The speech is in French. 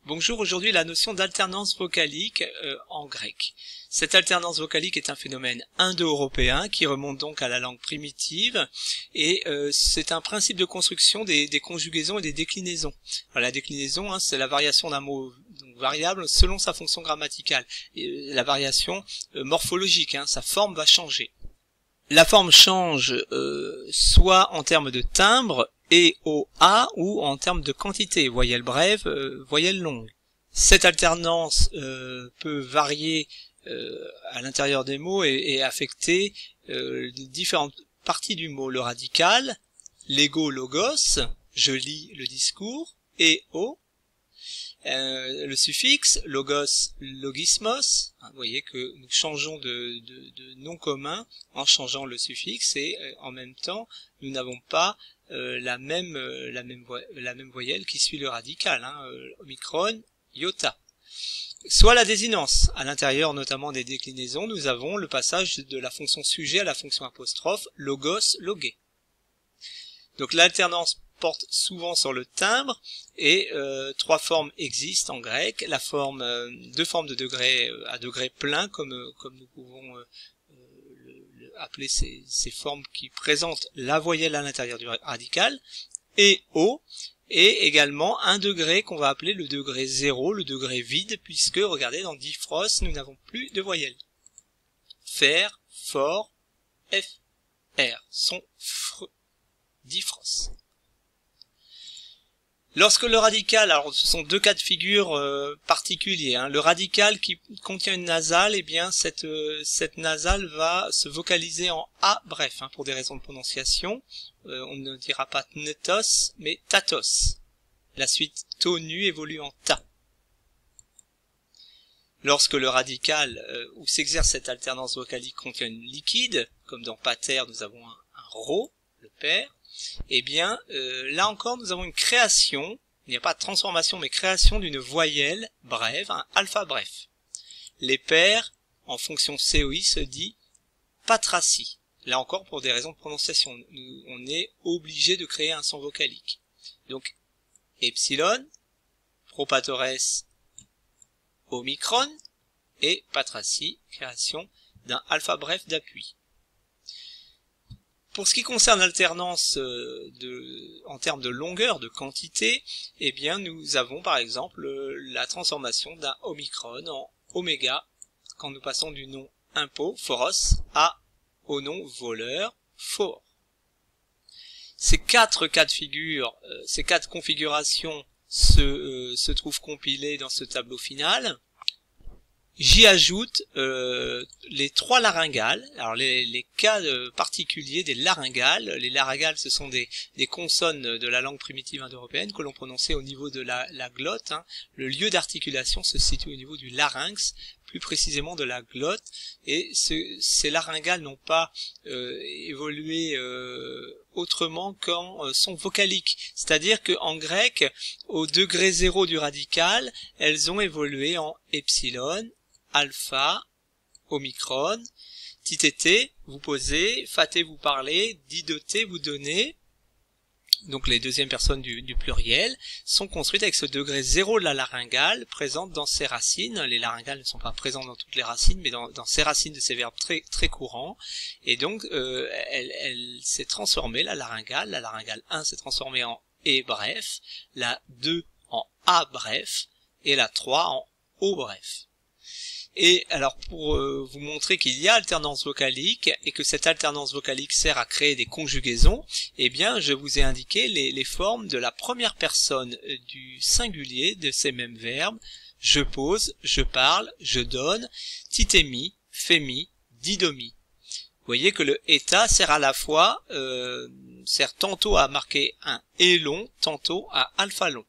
Bonjour, aujourd'hui la notion d'alternance vocalique en grec. Cette alternance vocalique est un phénomène indo-européen qui remonte donc à la langue primitive et c'est un principe de construction des conjugaisons et des déclinaisons. Alors, la déclinaison, c'est la variation d'un mot variable selon sa fonction grammaticale. Et la variation morphologique, sa forme va changer. La forme change soit en termes de timbre, et au A, ou en termes de quantité, voyelle brève, voyelle longue. Cette alternance peut varier à l'intérieur des mots et affecter différentes parties du mot. Le radical, l'ego logos, je lis le discours, et o, le suffixe, logos, logismos. Vous voyez que nous changeons de nom commun en changeant le suffixe et en même temps nous n'avons pas la même voyelle qui suit le radical, omicron, iota. Soit la désinence. À l'intérieur notamment des déclinaisons, nous avons le passage de la fonction sujet à la fonction apostrophe, logos, logé. Donc l'alternance porte souvent sur le timbre et trois formes existent en grec. La forme, deux formes de degré à degré plein, comme nous pouvons appeler ces formes qui présentent la voyelle à l'intérieur du radical, et O, et également un degré qu'on va appeler le degré 0, le degré vide, puisque, regardez, dans diphros, nous n'avons plus de voyelles. Fer, for, f, r, son, fr, diphros. Lorsque le radical, alors ce sont deux cas de figure particuliers, le radical qui contient une nasale, eh bien cette nasale va se vocaliser en A bref, pour des raisons de prononciation. On ne dira pas tnetos, mais tatos. La suite tonu évolue en ta. Lorsque le radical où s'exerce cette alternance vocalique contient une liquide, comme dans pater nous avons un rho, le père, eh bien, là encore, nous avons une création, il n'y a pas de transformation, mais création d'une voyelle brève, un alpha bref. Les pairs, en fonction COI, se dit patraci. Là encore, pour des raisons de prononciation, on est obligé de créer un son vocalique. Donc, epsilon, propatores, omicron, et patraci, création d'un alpha bref d'appui. Pour ce qui concerne l'alternance en termes de longueur, de quantité, eh bien nous avons par exemple la transformation d'un omicron en oméga quand nous passons du nom impo, foros, au nom voleur, for. Ces quatre cas de figure, ces quatre configurations se trouvent compilées dans ce tableau final. J'y ajoute les trois laryngales. Alors les cas particuliers des laryngales. Les laryngales, ce sont des consonnes de la langue primitive indo-européenne que l'on prononçait au niveau de la glotte. Le lieu d'articulation se situe au niveau du larynx, plus précisément de la glotte. Et ces laryngales n'ont pas évolué autrement qu'en son vocalique. C'est-à-dire qu'en grec, au degré 0 du radical, elles ont évolué en epsilon, alpha, omicron, titété, vous posez, faté, vous parlez, didoté, vous donnez. Donc les deuxièmes personnes du pluriel sont construites avec ce degré 0 de la laryngale présente dans ces racines. Les laryngales ne sont pas présentes dans toutes les racines, mais dans ces racines de ces verbes très, très courants. Et donc elle s'est transformée, la laryngale 1 s'est transformée en E bref, la 2 en A bref, et la 3 en O bref. Et alors pour vous montrer qu'il y a alternance vocalique et que cette alternance vocalique sert à créer des conjugaisons, eh bien je vous ai indiqué les formes de la première personne du singulier de ces mêmes verbes. Je pose, je parle, je donne, titémi, fémi, didomi. Vous voyez que le eta sert à la fois, sert tantôt à marquer un et long, tantôt à alpha long.